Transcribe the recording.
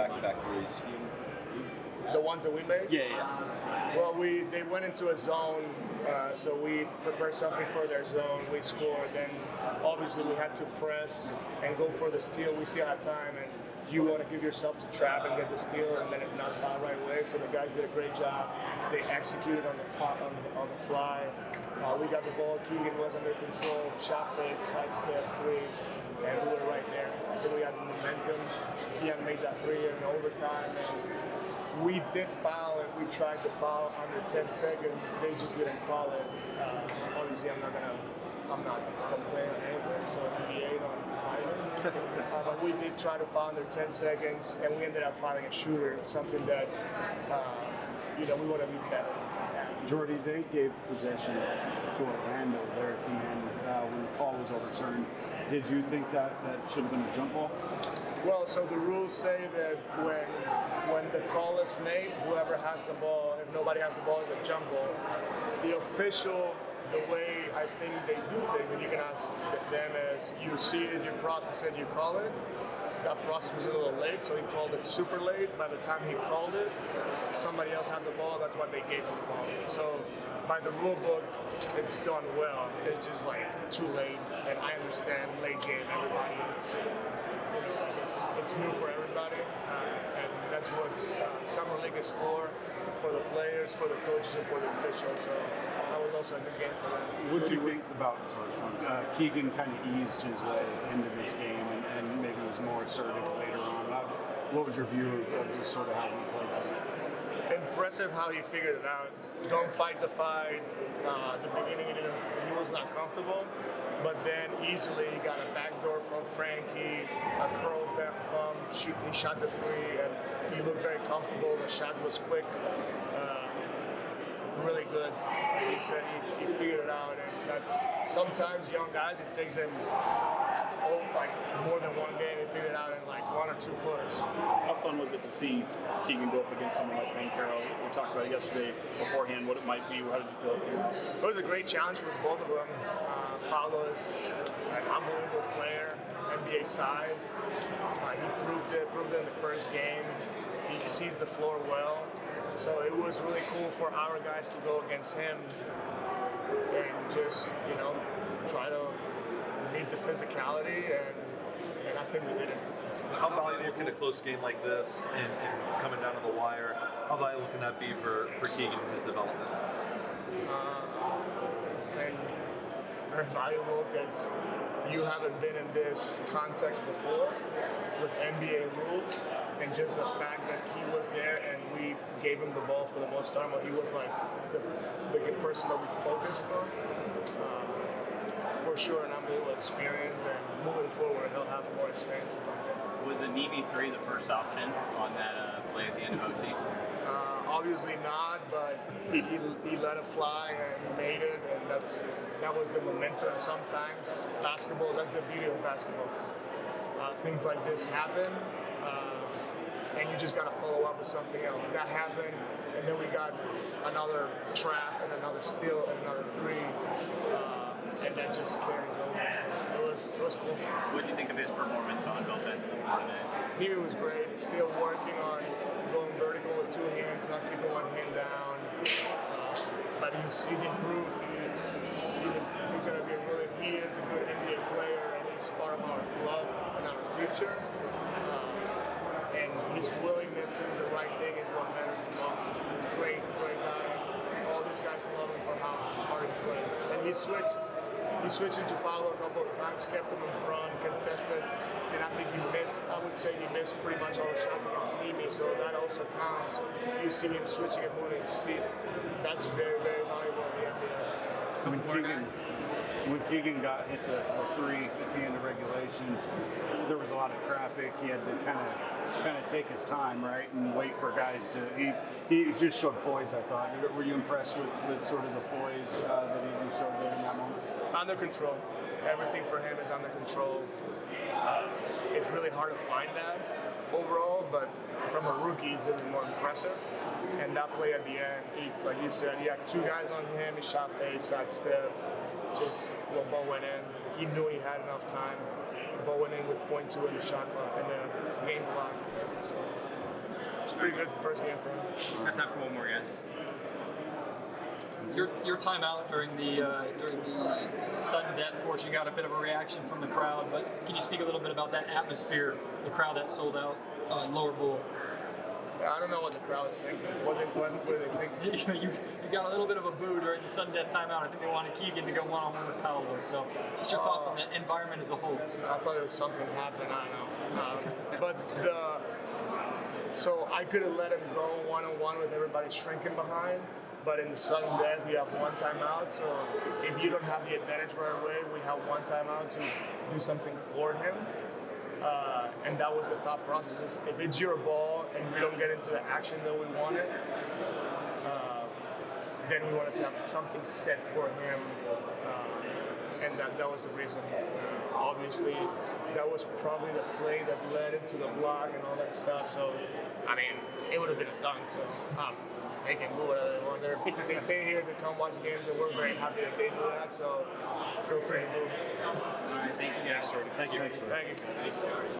back-to-back threes. The ones that we made? Yeah. Well, they went into a zone, so we prepared something for their zone. We scored. Then obviously we had to press and go for the steal. We still had time, and you want to give yourself to trap and get the steal, and then if not, foul right away. So the guys did a great job. They executed on the fly. We got the ball. Keegan was under control. Shot fake, sidestep, three, and we were right there. I think we had the momentum. He had made that three in overtime. And we did foul, and we tried to foul under 10 seconds. They just didn't call it. Obviously, I'm not complaining on anything. So NBA on fighting. But we did try to foul under 10 seconds, and we ended up fouling a shooter. Something that we want to be better. Jordi, they gave possession to Orlando there at the end when the call was overturned. Did you think that should have been a jump ball? Well, so the rules say that when the call is made, whoever has the ball, if nobody has the ball, is a jump ball. The official, the way I think they do things, and you can ask them, is you see it, you process it, you call it. That process was a little late, so he called it super late. By the time he called it, somebody else had the ball. That's what they gave him the ball. So by the rule book, it's done well. It's just like too late, and I understand late game. Everybody is, it's new for everybody, and that's what summer league is for the players, for the coaches, and for the officials. So that was also a good game for them. What do you think about Keegan kind of eased his way into this game and maybe was more assertive later on? What was your view of just sort of how he played this? Impressive how he figured it out. Don't fight the fight. The beginning, he was not comfortable, but then easily he got a backdoor from Frankie, a curl bump, he shot the three, and he looked very comfortable. The shot was quick, really good. Like he said, he figured it out, and that's sometimes young guys, it takes them more than one game to figure it out in like 1 or 2 quarters. How fun was it to see Keegan go up against someone like Banchero? We talked about it yesterday beforehand, what it might be. How did you feel? It was a great challenge for both of them. Paolo is an unbelievable player, NBA size. He proved it in the first game. He sees the floor well. So it was really cool for our guys to go against him and just, try to meet the physicality, and I think we did it. How valuable can a close game like this and coming down to the wire, how valuable can that be for Keegan and his development? And very valuable because you haven't been in this context before with NBA rules, and just the fact that he was there and we gave him the ball for the most time, he was like the person that we focused on. For sure, an unbelievable experience, and moving forward, he'll have more experiences like that. Was a Navy 3 the first option on that play at the end of OT? Obviously not, but he let it fly and he made it, and that was the momentum. Sometimes basketball, that's the beauty of basketball. Things like this happen, and you just got to follow up with something else. That happened, and then we got another trap and another steal and another three. And that just carries over. So it was cool. What did you think of his performance on both ends of the floor today? He was great. Still working on going vertical with 2 hands, not keeping one hand down. But he's improved. He's going to be he is a good NBA player, and he's part of our club and our future. And his willingness to do the right thing is what matters the most. He's a great guy. All these guys love him for how hard he plays. And he switched into Paolo a couple of times, kept him in front, contested, and I think I would say he missed pretty much all the shots against Nimi, so that also counts. You see him switching and moving his feet. That's very, very valuable in the NBA. When Keegan got hit the three at the end of regulation, there was a lot of traffic. He had to kind of take his time, right, and wait for guys to. He just showed poise, I thought. Were you impressed with sort of the poise that he showed there in that moment? Under control. Everything for him is under control. It's really hard to find that overall, but from a rookie, it's even more impressive. And that play at the end, like you said, he had 2 guys on him. He shot fade, side step. Just ball went in. He knew he had enough time. The ball went in with .2 in the shot clock and the game clock. So pretty good first game for him. Got time for one more, guys. Your timeout during the sudden death portion got a bit of a reaction from the crowd, but can you speak a little bit about that atmosphere, the crowd that sold out Lower Bowl? I don't know what the crowd is thinking. What do they think? you got a little bit of a boo during the sudden death timeout. I think they wanted Keegan to go one-on-one with Paolo. So just your thoughts on the environment as a whole. I thought it was something happened. I don't know. So I could have let him go one-on-one with everybody shrinking behind. But in the sudden death, you have one timeout. So if you don't have the advantage right away, we have one timeout to do something for him. And that was the thought process. If it's your ball and we don't get into the action that we wanted, then we wanted to have something set for him. And that was the reason. Obviously, that was probably the play that led into the block and all that stuff. So, I mean, it would have been a dunk. So, they can do whatever they want. They pay here to come watch games, and we're very happy that they do that. So, feel free to move. All right, thank you guys. Thank you. Thank you.